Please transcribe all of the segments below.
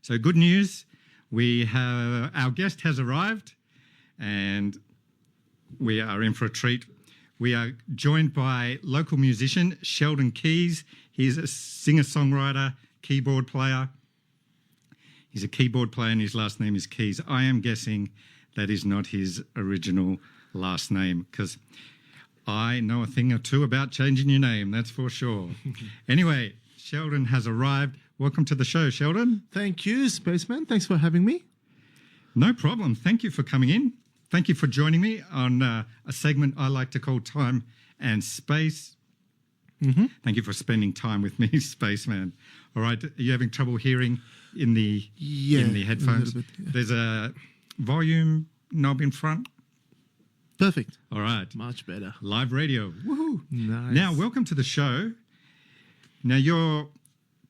So good news, our guest has arrived and we are in for a treat. We are joined by local musician Sheldon Keys. He's a singer-songwriter, keyboard player. He's a keyboard player and his last name is Keys. I am guessing that is not his original last name because I know a thing or two about changing your name, that's for sure. Anyway, Sheldon has arrived. Welcome to the show, Sheldon. Thank you, Spaceman. Thanks for having me. No problem. Thank you for coming in. Thank you for joining me on a segment I like to call Time and Space. Mm-hmm. Thank you for spending time with me, Spaceman. All right, are you having trouble hearing in the headphones? Bit, yeah. There's a volume knob in front. Perfect. All right. Much better. Live radio. Woohoo. Nice. Now, welcome to the show. Now, you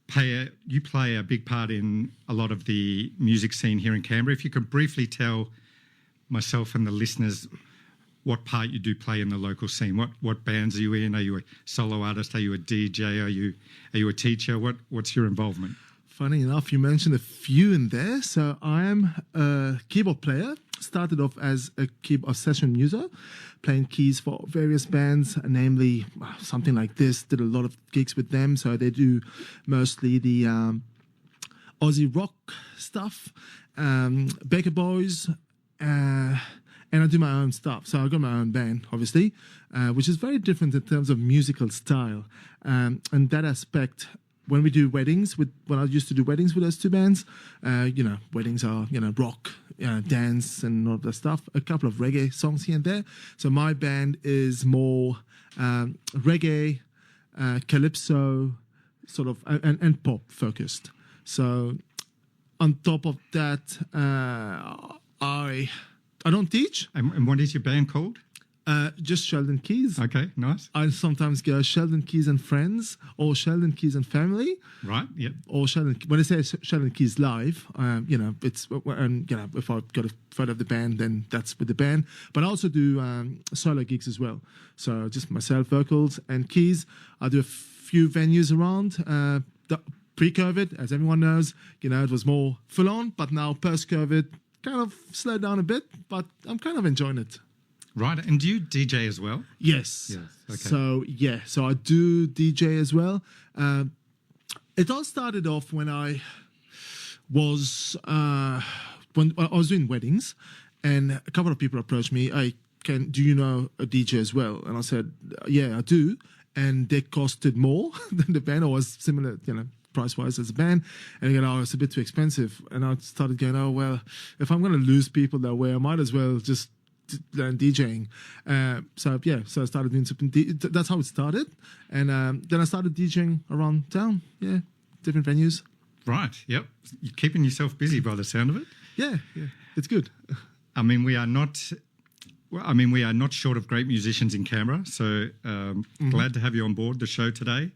play a big part in a lot of the music scene here in Canberra. If you could briefly tell myself and the listeners what part you do play in the local scene. What bands are you in? Are you a solo artist? Are you a DJ? Are you a teacher? What's your involvement? Funny enough, you mentioned a few in there. So I am a keyboard player. Started off as a session user, playing keys for various bands, namely something like this. Did a lot of gigs with them. So they do mostly the Aussie rock stuff, Baker Boys, and I do my own stuff. So I got my own band, obviously, which is very different in terms of musical style. And that aspect, when we do weddings, when I used to do weddings with those two bands, weddings are, rock, dance and all of that stuff, a couple of reggae songs here and there. So my band is more reggae, calypso, sort of, and pop focused. So on top of that, I don't teach. And what is your band called? Just Sheldon Keys. Okay, nice. I sometimes go Sheldon Keys and Friends or Sheldon Keys and Family. Right, yep. Or when I say Sheldon Keys Live, it's, if I've got a photo of the band, then that's with the band. But I also do solo gigs as well. So just myself, vocals and keys. I do a few venues around. Pre-COVID, as everyone knows, it was more full on, but now post-COVID, kind of slowed down a bit, but I'm kind of enjoying it. Right, and do you DJ as well? Yes. Okay. So I do DJ as well. It all started off when I was doing weddings, and a couple of people approached me. Do you know a DJ as well? And I said, yeah, I do. And they costed more than the band, or was similar, price-wise as a band. And it's a bit too expensive. And I started going, oh, well, if I'm going to lose people that way, I might as well just learn DJing. So I started doing something. That's how it started. And then I started DJing around town. Yeah, different venues. Right, yep. You're keeping yourself busy by the sound of it. Yeah, it's good. I mean, we are not short of great musicians in Canberra, so glad to have you on board the show today.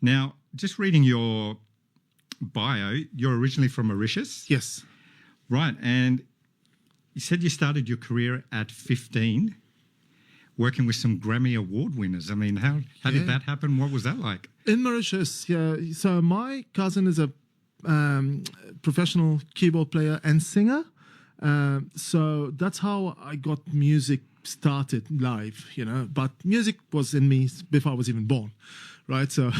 Now, just reading your bio, you're originally from Mauritius? Yes. Right, and you said you started your career at 15, working with some Grammy Award winners. I mean, how did that happen? What was that like? In Mauritius, yeah. So my cousin is a professional keyboard player and singer. So that's how I got music started live, But music was in me before I was even born, right? So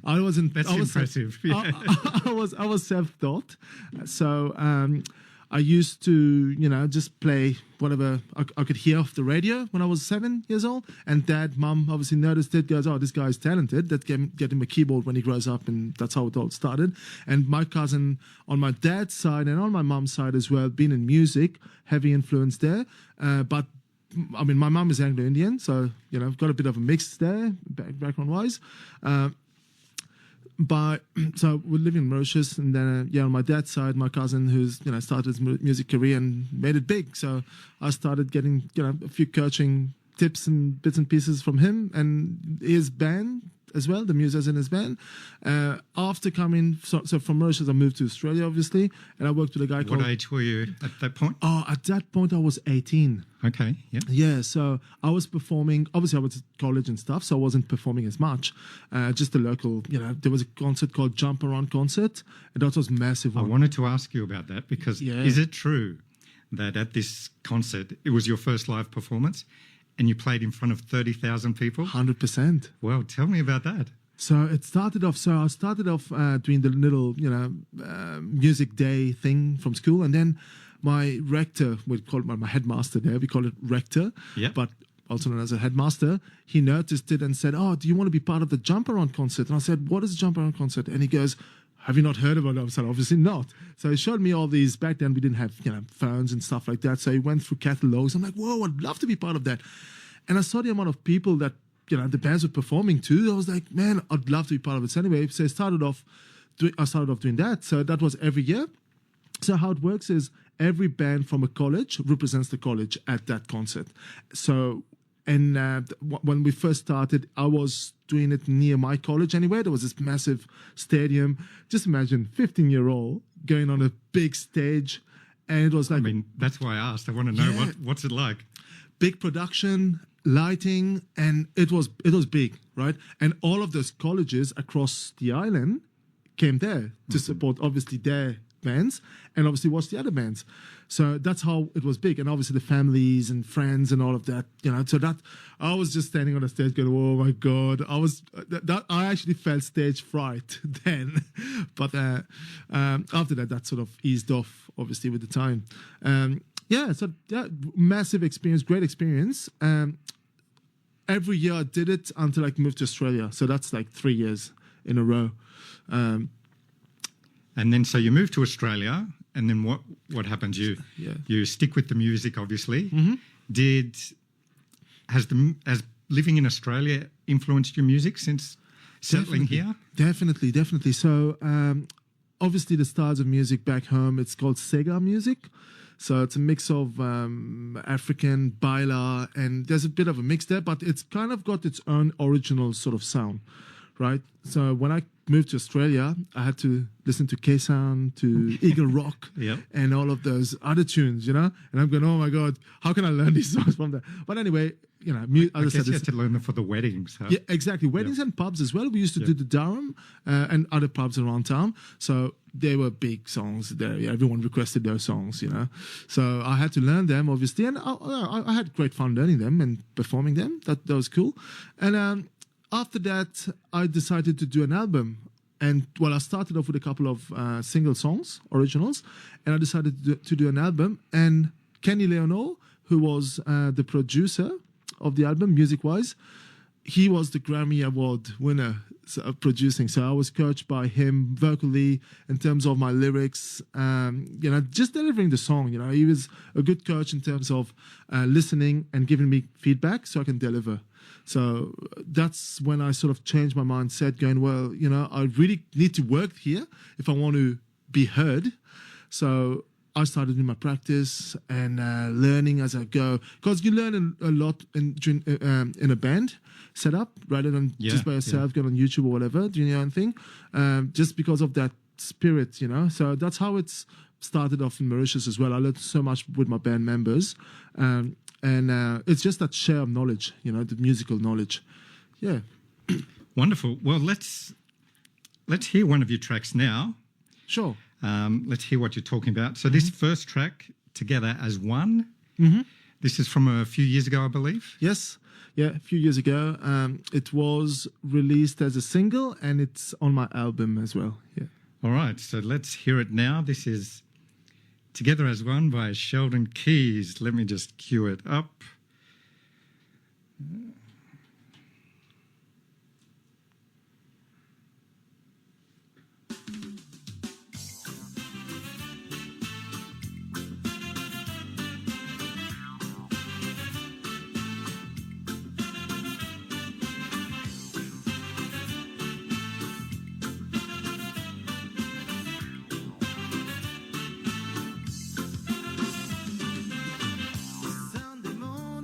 I wasn't. That's impressive. Yeah. I was self-taught. So I used to, just play whatever I could hear off the radio when I was 7 years old. And Mum obviously noticed it, goes, oh, this guy's talented. Let's get him a keyboard when he grows up. And that's how it all started. And my cousin on my dad's side and on my mum's side as well, been in music, heavy influence there. But I mean, my mum is Anglo-Indian, so, got a bit of a mix there, background-wise. So we're living in Mauritius, and then on my dad's side, my cousin who's started his music career and made it big. So I started getting a few coaching tips and bits and pieces from him, and his band as well, the musicians in his band. After coming, so from Mauritius, I moved to Australia, obviously, and I worked with a guy called... What age were you at that point? Oh, at that point, I was 18. Okay, yeah. Yeah, so I was performing. Obviously, I was at college and stuff, so I wasn't performing as much. Just the local, there was a concert called Jump Around Concert, and that was massive. I wanted to ask you about that because is it true that at this concert, it was your first live performance and you played in front of 30,000 people? 100%. Well, tell me about that. So it started off. So I started off doing the little, music day thing from school, and then my rector, we call it my headmaster there. We call it rector, but also known as a headmaster. He noticed it and said, "Oh, do you want to be part of the Jump Around concert?" And I said, "What is the Jump Around concert?" And he goes, "Have you not heard about it?" I said, "Obviously not." So he showed me all these. Back then we didn't have phones and stuff like that. So he went through catalogs. I'm like, "Whoa, I'd love to be part of that." And I saw the amount of people that the bands were performing to. I was like, "Man, I'd love to be part of it." So anyway, so I started off doing that. So that was every year. So how it works is every band from a college represents the college at that concert. So, and when we first started, I was doing it near my college anyway. There was this massive stadium. Just imagine 15-year-old going on a big stage. And it was like... I mean, that's why I asked. I want to know what's it like. Big production, lighting, and it was big, right? And all of those colleges across the island came there to support, obviously, their bands and obviously watch the other bands. So that's how it was big. And obviously the families and friends and all of that, so that I was just standing on the stage going, "Oh my God." I actually felt stage fright then. But after that sort of eased off, obviously, with the time. Massive experience, great experience. Every year I did it until I moved to Australia. So that's like 3 years in a row. And then, so you moved to Australia, and then what happens? You stick with the music, obviously. Mm-hmm. Has living in Australia influenced your music since settling here? Definitely. So obviously the styles of music back home, it's called Sega music. So it's a mix of African, Baila, and there's a bit of a mix there, but it's kind of got its own original sort of sound, right? So when I moved to Australia, I had to listen to K-Sound, to Eagle Rock, and all of those other tunes, And I'm going, "Oh my God, how can I learn these songs from there?" But anyway, I guess you had to learn them for the weddings. Huh? Yeah, exactly. Weddings and pubs as well. We used to do the Durham and other pubs around town. So they were big songs there. Yeah, everyone requested those songs, So I had to learn them, obviously. And I had great fun learning them and performing them. That was cool. And after that, I decided to do an album. And, I started off with a couple of single songs, originals. And I decided to do an album. And Kenny Leonor, who was the producer of the album, music-wise, he was the Grammy Award winner of producing. So I was coached by him vocally in terms of my lyrics, just delivering the song. He was a good coach in terms of listening and giving me feedback so I can deliver. So that's when I sort of changed my mindset, going, well, I really need to work here if I want to be heard. So I started doing my practice and learning as I go, because you learn a lot in a band setup rather than just by yourself, going on YouTube or whatever, doing your own thing, just because of that spirit, So that's how it's started off in Mauritius as well. I learned so much with my band members, and it's just that share of knowledge, the musical knowledge. Yeah. Wonderful. Well, let's hear one of your tracks now. Sure. Let's hear what you're talking about. So this first track, Together as One, this is from a few years ago, I believe. Yes. Yeah, a few years ago. It was released as a single, and it's on my album as well. Yeah. All right. So let's hear it now. This is Together as One by Sheldon Keys. Let me just cue it up. Sunday morning.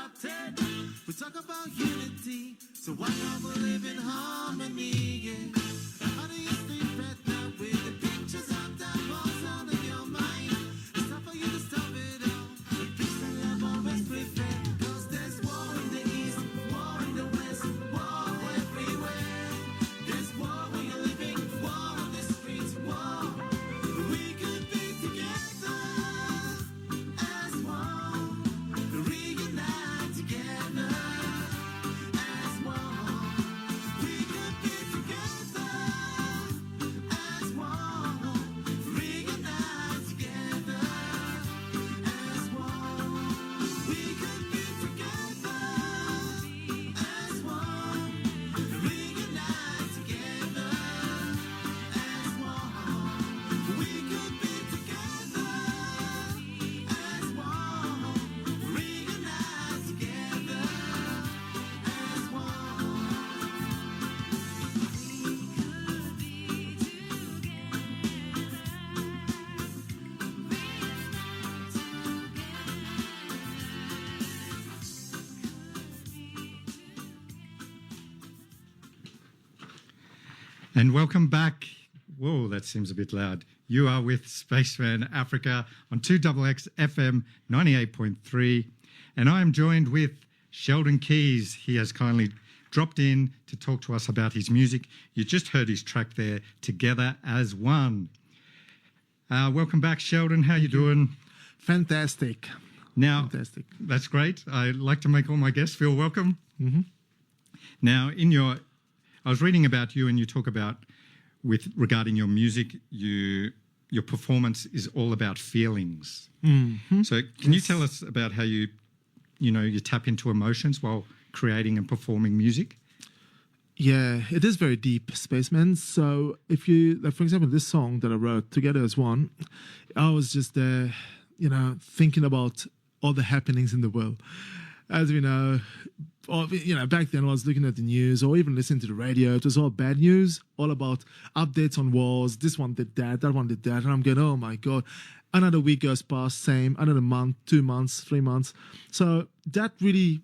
corrupted. We talk about unity, so why not we live in harmony? Yeah. How do you sleep at night with the pictures of that walls out of your mind? It's time for you to stop it all. The peace and love always prevail. 'Cause there's war in the east, war in the west, war everywhere. There's war where you're living, war on the streets, war. We could be together as one. Reunite together as one. We could be together as one. Reunite together as one. We could be together as one. Reunite together as one. We could be together as one. Reunite together as And welcome back. Whoa, that seems a bit loud. You are with Spaceman Africa on 2XX FM 98.3. And I am joined with Sheldon Keys. He has kindly dropped in to talk to us about his music. You just heard his track there, Together as One. Welcome back, Sheldon. How you doing? Fantastic. Now, Fantastic. that's great. I like to make all my guests feel welcome. Mm-hmm. Now, I was reading about you, and you talk about regarding your music, your performance is all about feelings. Mm-hmm. So, can you tell us about how you tap into emotions while creating and performing music? Yeah, it is very deep, Spaceman. So if you, like, for example, this song that I wrote, Together as One, I was just there, thinking about all the happenings in the world. As we know, back then I was looking at the news or even listening to the radio. It was all bad news, all about updates on wars. This one did that one did that. And I'm going, oh my God. Another week goes past, same. Another month, 2 months, 3 months. So that really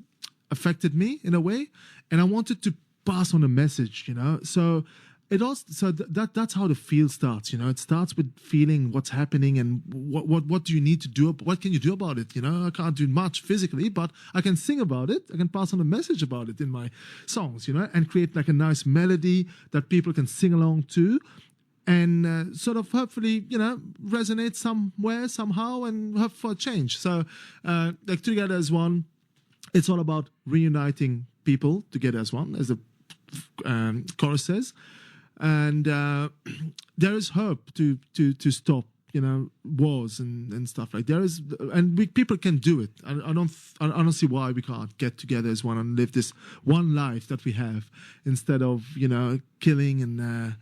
affected me in a way. And I wanted to pass on a message, So it also, that's how the feel starts, It starts with feeling what's happening and what do you need to do? What can you do about it? I can't do much physically, but I can sing about it. I can pass on a message about it in my songs, and create like a nice melody that people can sing along to, and sort of hopefully, resonate somewhere, somehow, and hope for a change. So, like Together as One, it's all about reuniting people together as one, as the chorus says. And there is hope to stop, wars and stuff like there is, and people can do it. I don't see why we can't get together as one and live this one life that we have instead of killing and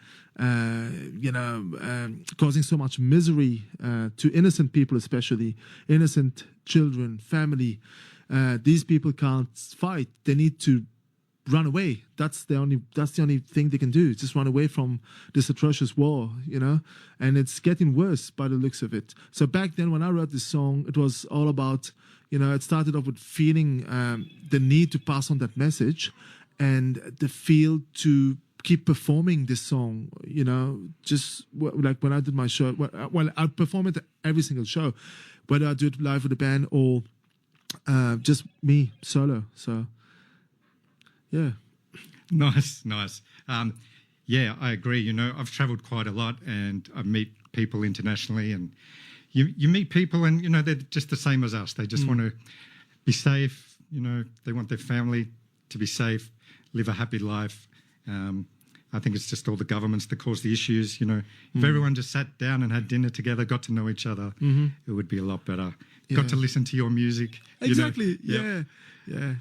causing so much misery to innocent people, especially innocent children, family. These people can't fight; they need to run away. That's the only thing they can do. Just run away from this atrocious war, and it's getting worse by the looks of it. So back then when I wrote this song, it was all about, it started off with feeling the need to pass on that message and the feel to keep performing this song, just like when I did my show, well, I perform it at every single show, whether I do it live with a band or just me solo. So yeah. Nice. Yeah, I agree. I've travelled quite a lot and I meet people internationally, and you meet people and, they're just the same as us. They just want to be safe. They want their family to be safe, live a happy life. I think it's just all the governments that cause the issues. If everyone just sat down and had dinner together, got to know each other, it would be a lot better. Yeah. Got to listen to your music. Exactly. Yeah.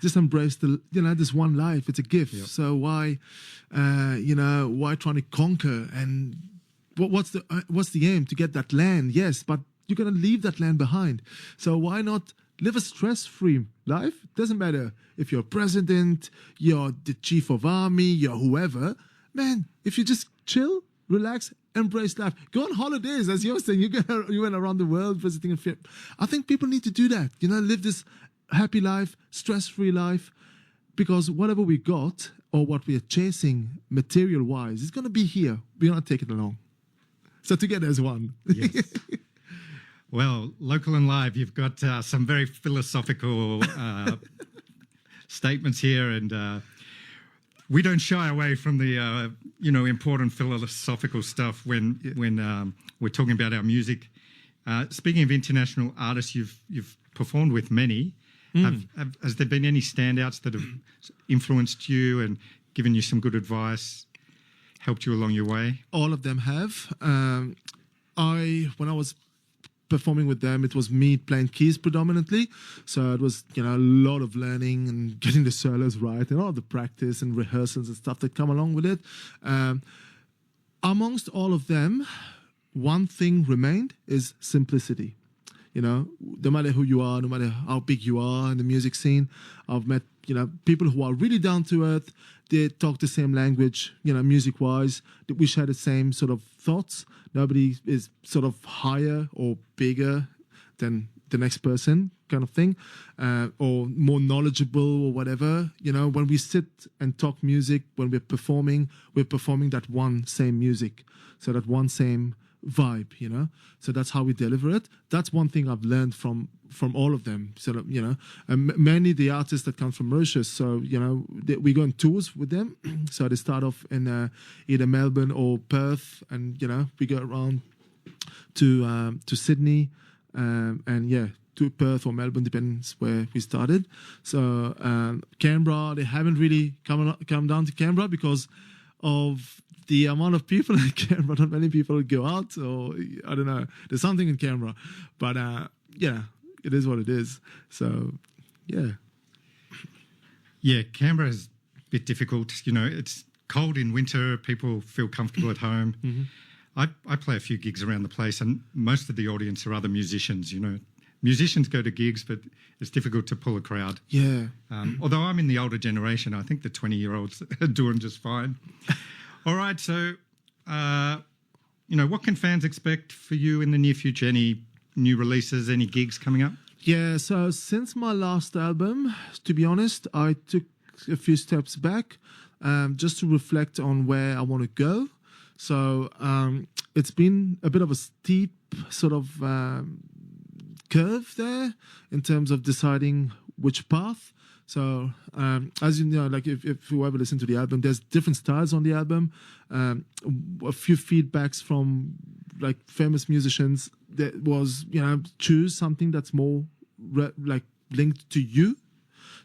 Just embrace this one life. It's a gift. Yep. So why trying to conquer? And what's the aim? To get that land? Yes, but you're gonna leave that land behind. So why not live a stress-free life? Doesn't matter if you're president, you're the chief of army, you're whoever. Man, if you just chill, relax, embrace life, go on holidays, as you're saying, you went around the world visiting. I think people need to do that. Live this happy life, stress-free life, because whatever we got or what we are chasing material-wise is going to be here. We're going to take it along. So together as one. Yes. Well, Local and Live, you've got some very philosophical statements here, and we don't shy away from the important philosophical stuff when we're talking about our music. Speaking of international artists, you've performed with many. Has there been any standouts that have influenced you and given you some good advice, helped you along your way? All of them have. When I was performing with them, it was me playing keys predominantly. So it was, a lot of learning and getting the solos right and all the practice and rehearsals and stuff that come along with it. Amongst all of them, one thing remained is simplicity. No matter who you are, no matter how big you are in the music scene, I've met, people who are really down to earth. They talk the same language, music-wise. We share the same sort of thoughts. Nobody is sort of higher or bigger than the next person kind of thing, or more knowledgeable or whatever. When we sit and talk music, when we're performing that one same music. So that one same vibe, so that's how we deliver it. That's one thing I've learned from all of them. So mainly the artists that come from Mauritius. So we go on tours with them. So they start off in either Melbourne or Perth, and we go around to Sydney, and to Perth or Melbourne, depends where we started. So Canberra, they haven't really come down to Canberra because of the amount of people in Canberra. Not many people go out, or I don't know. There's something in Canberra, but it is what it is. So, yeah. Yeah, Canberra is a bit difficult. It's cold in winter. People feel comfortable at home. Mm-hmm. I play a few gigs around the place, and most of the audience are other musicians. Musicians go to gigs, but it's difficult to pull a crowd. Yeah. Although I'm in the older generation, I think the 20-year-olds are doing just fine. All right, so, what can fans expect for you in the near future? Any new releases, any gigs coming up? Yeah, so since my last album, to be honest, I took a few steps back just to reflect on where I want to go. So it's been a bit of a steep sort of curve there in terms of deciding which path. So, as you know, like if you ever listen to the album, there's different styles on the album. A few feedbacks from like famous musicians that was, choose something that's more linked to you.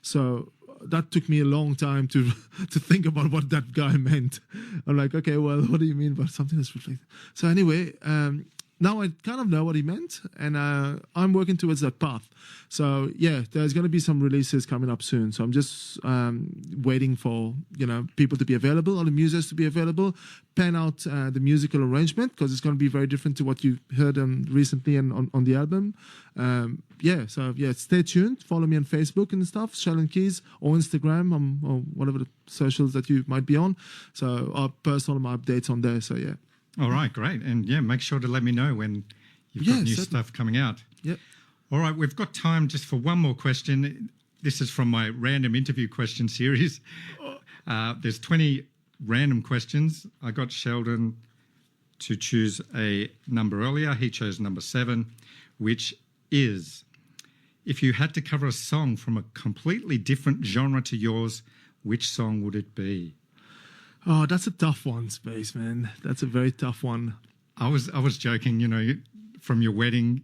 So that took me a long time to think about what that guy meant. I'm like, okay, well, what do you mean by something that's reflected? So anyway, now I kind of know what he meant, and I'm working towards that path. So yeah, there's going to be some releases coming up soon. So I'm just waiting for people to be available, all the musos to be available, pen out the musical arrangement, because it's going to be very different to what you heard recently and on the album. Stay tuned. Follow me on Facebook and stuff, Sheldon Keys, or Instagram, or whatever the socials that you might be on. So I'll post all of my updates on there. So yeah. All right, great. And make sure to let me know when you've got new stuff coming out. Yep. All right, we've got time just for one more question. This is from my random interview question series. There's 20 random questions. I got Sheldon to choose a number earlier. He chose number 7, which is, if you had to cover a song from a completely different genre to yours, which song would it be? Oh, that's a tough one, Spaceman. That's a very tough one. I was joking, from your wedding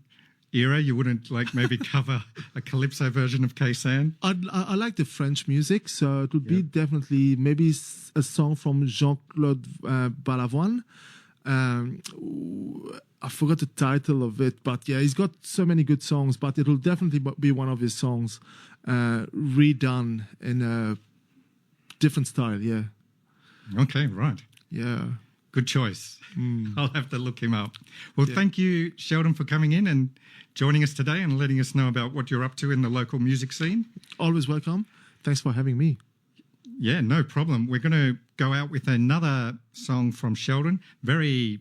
era, you wouldn't maybe cover a calypso version of Kaysan? I like the French music, so it would be definitely maybe a song from Jean-Claude Balavoine. I forgot the title of it, but yeah, he's got so many good songs, but it'll definitely be one of his songs redone in a different style, yeah. Okay, right. Yeah. Good choice. I'll have to look him up. Well, thank you, Sheldon, for coming in and joining us today and letting us know about what you're up to in the local music scene. Always welcome. Thanks for having me. Yeah, no problem. We're going to go out with another song from Sheldon. Very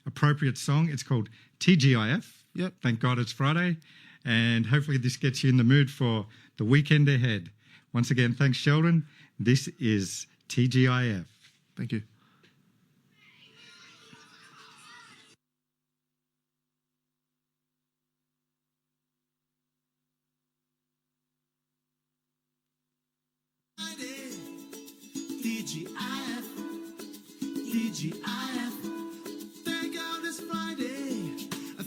appropriate song. It's called TGIF. Yep. Thank God it's Friday. And hopefully this gets you in the mood for the weekend ahead. Once again, thanks, Sheldon. This is TGIF. Thank you. Friday, TGIF, TGIF. Thank God it's Friday.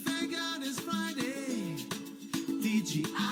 Thank God it's Friday. TGIF.